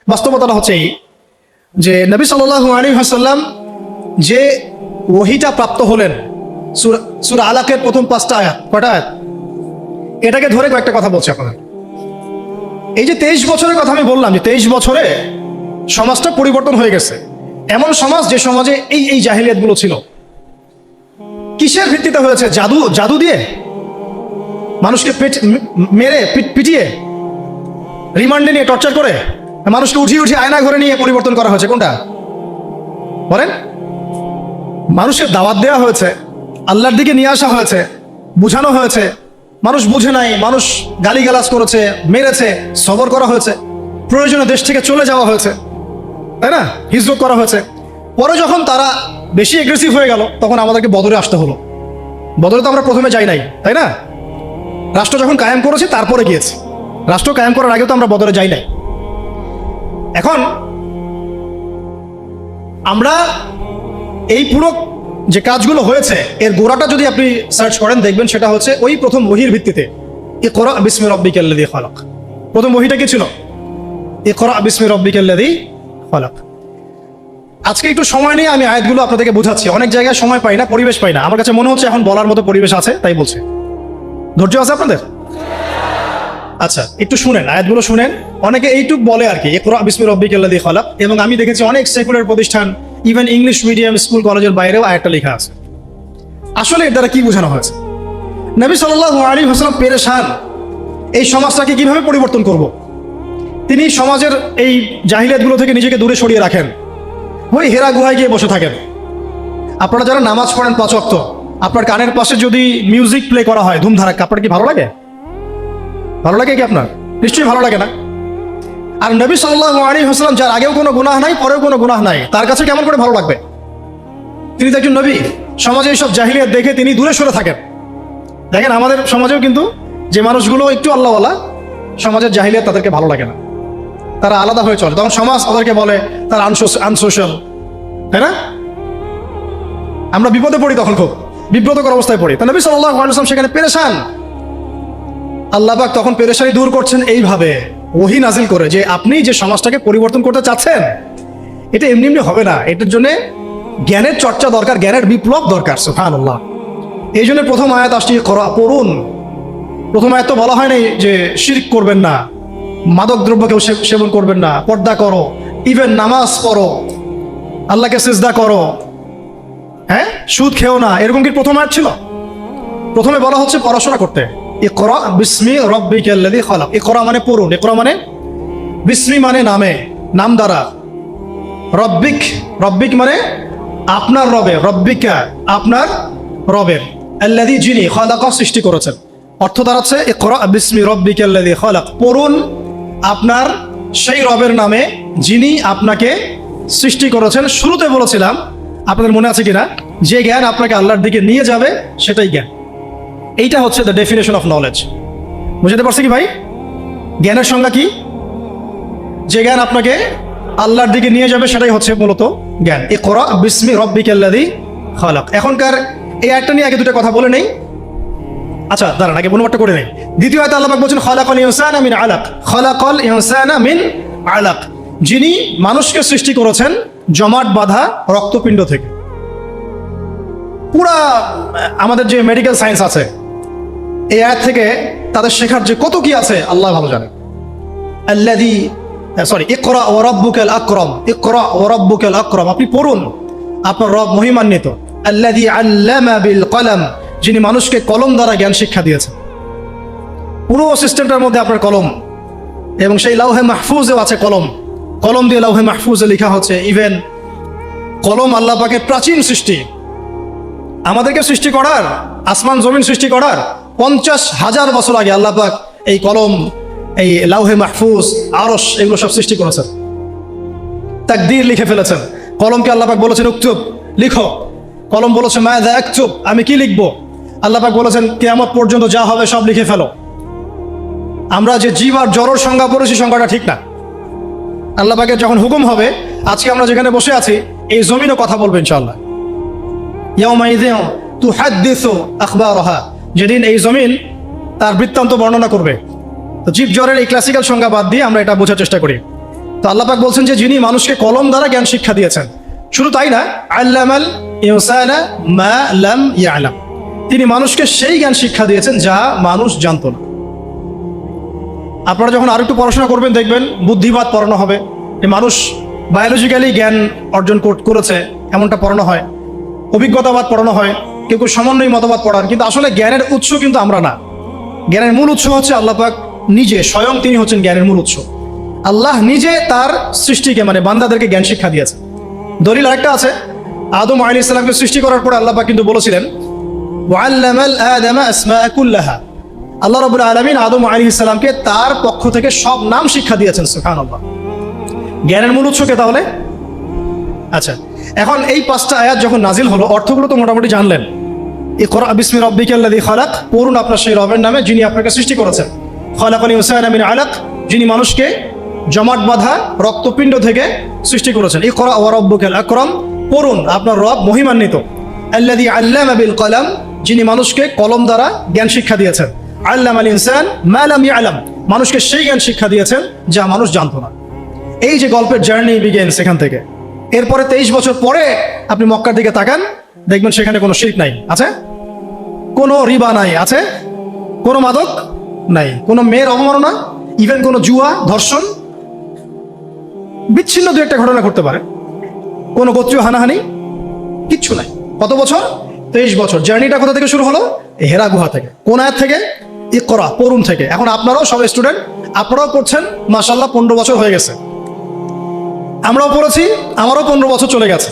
বাস্তবতাটা হচ্ছে এই যে নবী সাল্লাল্লাহু আলাইহি ওয়াসাল্লাম যে ওহীটা প্রাপ্ত হলেন, সূরা আলাকের প্রথম 5টা আয়াত, কয়টা আয়াত, এটাকে ধরে কয়েকটা কথা বলছে আপনাদের। এই যে 23 বছরের কথা আমি বললাম, যে 23 বছরে সমাজটা পরিবর্তন হয়ে গেছে। এমন সমাজ যে সমাজে এই জাহিলিয়াতগুলো ছিল, কিসের ভিত্তিতে হয়েছে? জাদু দিয়ে, মানুষকে মেরে পিটিয়ে, রিমান্ডে নিয়ে টর্চার করে, মানুষকে উঠিয়ে আয়না ঘরে নিয়ে পরিবর্তন করা হয়েছে। কোনটা বলেন? মানুষের দাওয়াত দেওয়া হয়েছে, আল্লাহর দিকে নিয়ে আসা হয়েছে, বুঝানো হয়েছে, মানুষ বুঝে নাই, মানুষ গালিগালাজ করেছে, মেরেছে, সবর করা হয়েছে, প্রয়োজনে দেশ থেকে চলে যাওয়া হয়েছে, তাই না? হিজরত করা হয়েছে। পরে যখন তারা বেশি এগ্রেসিভ হয়ে গেল, তখন আমাদেরকে বদরে আসতে হলো। বদরে তো আমরা প্রথমে যাই নাই, তাই না? রাষ্ট্র যখন কায়েম করেছি তারপরে গিয়েছি, রাষ্ট্র কায়েম করার আগে তো আমরা বদরে যাই নাই। এখন আমরা এই পুরো যে কাজগুলো হয়েছে, এর গোড়াটা যদি আপনি সার্চ করেন, দেখবেন সেটা হচ্ছে ওই প্রথম ওহীর ভিত্তিতে। ইকরা বিসমি রাব্বিকাল্লাযী খালাক। প্রথম ওহীটা কি ছিল? ইকরা বিসমি রাব্বিকাল্লাযী খালাক। আজকে একটু সময় নিয়ে আমি আয়াতগুলো আপনাদেরকে বোঝাচ্ছি। অনেক জায়গায় সময় পাই না, পরিবেশ পাই না। আমার কাছে মনে হচ্ছে এখন বলার মতো পরিবেশ আছে, তাই বলছে। ধৈর্য আছে আপনাদের? আচ্ছা, একটু শুনেন, আয়াতগুলো শুনেন। অনেকে এইটুক বলে আর কি, ইকরা বিসমি রাব্বিকাল্লাযী খালাক, এবং আমি দেখেছি অনেক সেকুলার প্রতিষ্ঠান, ইভেন ইংলিশ মিডিয়াম স্কুল কলেজের বাইরেও আয়াতটা লেখা আছে। আসলে এর দ্বারা কি বোঝানো হয়েছে? নবী সাল্লাল্লাহু আলাইহি ওয়াসাল্লাম পেরেশান, এই সমাজটাকে কিভাবে পরিবর্তন করব। তিনি সমাজের এই জাহিলিয়াতগুলো থেকে নিজেকে দূরে সরিয়ে রাখেন, ওই হেরা গুহায় গিয়ে বসে থাকেন। আপনারা যারা নামাজ পড়েন 5 ওয়াক্ত, আপনার কানের পাশে যদি মিউজিক প্লে করা হয় ধুমধারাক্কা, আপনার কি ভালো লাগে? ভালো লাগে কি আপনার? নিশ্চয়ই ভালো লাগে না। আর নবী সাল্লাল্লাহু আলাইহি ওয়াসাল্লাম, যার আগেও কোনো গুনাহ নাই, পরেও কোনো গুনাহ নাই, তার কাছে কেমন করে ভালো লাগবে? তিনি তো একজন নবী। সমাজে এইসব জাহিলিয়াত দেখে তিনি দূরে সরে থাকেন। দেখেন আমাদের সমাজেও কিন্তু যে মানুষগুলো একটু আল্লাহওয়ালা, সমাজের জাহিলিয়াত তাদেরকে ভালো লাগে না, তারা আলাদা হয়ে চলে। তখন সমাজ তাদেরকে বলে তারা আনসোশ্যাল, তাই না? আমরা বিপদে পড়ি, তখন খুব বিব্রতকর অবস্থায় পড়ি। তা নবী সাল্লাল্লাহু আলাইহি ওয়াসাল্লাম সেখানে পেরেশান। আল্লাহ পাক তখন পেরেশানি দূর করছেন এইভাবে, ওহী নাজিল করে, যে আপনি যে সমাজটাকে পরিবর্তন করতে চাচ্ছেন, এটা এমনি এমনি হবে না। এটার জন্য জ্ঞানের চর্চা দরকার, জ্ঞানের বিপ্লব দরকার। সুবহানাল্লাহ। এই জন্য প্রথম আয়াত আসছে পড়ুন। প্রথম আয়াত তো বলা হয় নাই যে শিরক করবেন না, মাদক দ্রব্য কেউ সেবন করবেন না, পর্দা করো, ইভেন নামাজ পড়ো, আল্লাহকে সিজদা করো, হ্যাঁ, সুদ খেও না, এরকম কি প্রথম আয়াত ছিল? প্রথমে বলা হচ্ছে পড়াশোনা করতে। ইকরা বিসমি রাব্বিকাল্লাযী খালাক। ইকরা মানে পড়ুন, ইকরা মানে বিসমি মানে নামে, নাম দ্বারা, রব্বিক মানে আপনার রবের, রব্বিকা আপনার রবের, আল্লাযী যিনি, খালাক সৃষ্টি করেছেন। অর্থ দাঁড়াচ্ছে ইকরা বিসমি রাব্বিকাল্লাযী খালাক, পড়ুন আপনার সেই রবের নামে যিনি আপনাকে সৃষ্টি করেছেন। শুরুতে বলেছিলাম, আপনাদের মনে আছে কিনা, যে জ্ঞান আপনাকে আল্লাহর দিকে নিয়ে যাবে সেটাই জ্ঞান। এইটা হচ্ছে দ্য ডেফিনেশন অফ নলেজ। বুঝতে পারছি কি ভাই? জ্ঞানের সংজ্ঞা কি? যে জ্ঞান আপনাকে আল্লাহর দিকে নিয়ে যাবে সেটাই হচ্ছে মূলত জ্ঞান। ইকরা বিসমি রাব্বিকাল্লাযী খালাক। এখনকার এই আয়াতটা নিয়ে আগে দুটো কথা বলে নেই। আচ্ছা দাঁড়ান, আগে অনুবাদটা করে নেই। দ্বিতীয় আয়াতে আল্লাহ পাক বলছেন খালাকাল ইনসানা মিন আলাক। খালাকাল ইনসানা মিন আলাক, যিনি মানুষকে সৃষ্টি করেছেন জমাট বাঁধা রক্তপিণ্ড থেকে। পুরা আমাদের যে মেডিকেল সায়েন্স আছে, এই আয়াত থেকে তাদের শেখার যে কত কি আছে আল্লাহ ভালো জানেন। ইকরা ওয়া রাব্বুকাল আকরাম। ইকরা ওয়া রাব্বুকাল আকরাম, আপনি পড়ুন, আপনার রব মহিমান্বিত। আল্লাযী আল্লামা বিল কলম, যিনি মানুষকে কলম দ্বারা জ্ঞান শিক্ষা দিয়েছেন। পুরো সিস্টেমটার মধ্যে আপনার কলম, এবং সেই লাউহে মাহফুজেও আছে কলম। কলম দিয়ে লাউহে মাহফুজে লেখা হচ্ছে। ইভেন কলম আল্লাহ পাকের প্রাচীন সৃষ্টি। আমাদেরকে সৃষ্টি করার, আসমান জমিন সৃষ্টি করার 50,000 বছর আগে আল্লাহ পাক এই কলম, এই লাউহে মাহফুজ, আরশ, এগুলো সব সৃষ্টি করেছেন। তাকদীর লিখে ফেলেছেন। কলমকে আল্লাহ পাক বলেছেন উকতুব, লিখো। কলম বলেছে মাযা আকতুব, আমি কি লিখবো? আল্লাহ পাক বলেছেন কিয়ামত পর্যন্ত যা হবে সব লিখে ফেলো। আমরা যে জীব আর জড়র সংজ্ঞা পড়েছি, সংজ্ঞাটা ঠিক না। আল্লাহ পাকের যখন হুকুম হবে, আজকে আমরা যেখানে বসে আছি এই জমিনও কথা বলবে ইনশাআল্লাহ। ইয়াউমাইযিন তুহাদ্দিসু আখবারাহা, যেদিন এই জমিন তার বৃত্তান্ত বর্ণনা করবে। তো জীব জ্বরের এই ক্লাসিক্যাল সংজ্ঞা বাদ দিয়ে আমরা এটা বোঝার চেষ্টা করি। তো আল্লাহ পাক বলছেন যে যিনি মানুষকে কলম দ্বারা জ্ঞান শিক্ষা দিয়েছেন, শুধু তাই না, আল্লামাল ইনসানা মা লাম ইয়ালাম, তিনি মানুষকে সেই জ্ঞান শিক্ষা দিয়েছেন যা মানুষ জানতো না। আপনারা যখন আরো একটু পড়াশোনা করবেন দেখবেন বুদ্ধিবাদ পড়ানো হবে, যে মানুষ বায়োলজিক্যালি জ্ঞান অর্জন করেছে এমনটা পড়ানো হয়, অভিজ্ঞতাবাদ পড়ানো হয়, কেউ কেউ সমন্বয় মতবাদ পড়ান, কিন্তু আসলে জ্ঞানের উৎস কিন্তু আমরা না। জ্ঞানের মূল উৎস হচ্ছে আল্লাহ পাক নিজে, স্বয়ং তিনি হচ্ছেন জ্ঞানের মূল উৎস। আল্লাহ নিজে তার সৃষ্টিকে মানে বান্দাদেরকে জ্ঞান শিক্ষা দিয়েছে। দলিল আরেকটা আছে, আদম আলাইহিস সালামকে সৃষ্টি করার পরে আল্লাহ পাক কিন্তু বলেছিলেন ওয়াল্লামাল আদামা আসমাআ কুল্লাহা, আল্লাহ রাব্বুল আলামিন আদম আলাইহিস সালামকে তার পক্ষ থেকে সব নাম শিক্ষা দিয়েছেন। সুবহানাল্লাহ। জ্ঞানের মূল উৎস কে তাহলে? আচ্ছা, এখন এই 5টা আয়াত যখন নাজিল হলো, অর্থগুলো তো মোটামুটি জানলেন। ইকরা বিসমি রাব্বিকাল্লাযী খালাক, পড়ুন আপনার সেই রবের নামে যিনি আপনাকে সৃষ্টি করেছেন। খালাকাল ইনসানা মিন আলাক, যিনি মানুষকে জমাট বাঁধা রক্তপিণ্ড থেকে সৃষ্টি করেছেন। ইকরা ওয়া রাব্বুকাল আকরাম, পড়ুন আপনার রব মহিমান্বিত। আল্লাযী আল্লামা বিল কলম, যিনি মানুষকে কলম দ্বারা জ্ঞান শিক্ষা দিয়েছেন। আল্লামাল ইনসান মা লাম ইয়ালাম, মানুষকে সেই জ্ঞান শিক্ষা দিয়েছেন যা মানুষ জানতো না। এই যে গল্পের জার্নি বিগেন সেখান থেকে। এরপরে 23 বছর পরে আপনি মক্কার দিকে তাকান, দেখবেন সেখানে কোনো শিরক নাই, আছে? কোনো রিবা নাই, আছে? কোনো মাদক নাই, কোনো মেয়ের অবমাননা, ইভেন কোনো জুয়া, ধর্ষণ, বিচ্ছিন্ন দু একটা ঘটনা ঘটতে পারে, কোনো গোত্রীয় হানাহানি, কিচ্ছু নাই। কত বছর? 23 বছর। জার্নিটা কোথা থেকে শুরু হলো? হেরা গুহা থেকে। কোন আয়াত থেকে? ইকরা, পড়ুন থেকে। এখন আপনারাও সব স্টুডেন্ট, আপনারাও পড়ছেন, মাশাআল্লাহ 15 বছর হয়ে গেছে। আমরাও পড়েছি, আমারও 15 বছর চলে গেছে।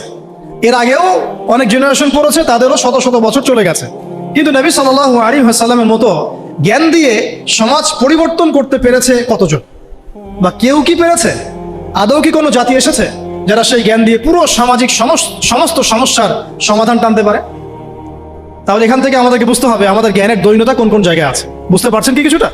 এর আগেও অনেক জেনারেশন পড়েছে, তাদেরও শত শত বছর চলে গেছে। কিন্তু নবী সাল্লাল্লাহু আলাইহি ওয়াসাল্লামের মতো জ্ঞান দিয়ে সমাজ পরিবর্তন করতে পেরেছে কতজন? বা কেউ কি পেরেছে? আদৌ কি কোনো জাতি এসেছে যারা সেই জ্ঞান দিয়ে পুরো সামাজিক সমস্ত সমস্যার সমাধান টানতে পারে? তাহলে এখান থেকে আমাদেরকে বুঝতে হবে আমাদের জ্ঞানের দৈন্যতা কোন কোন জায়গায় আছে। বুঝতে পারছেন কি কিছুটা?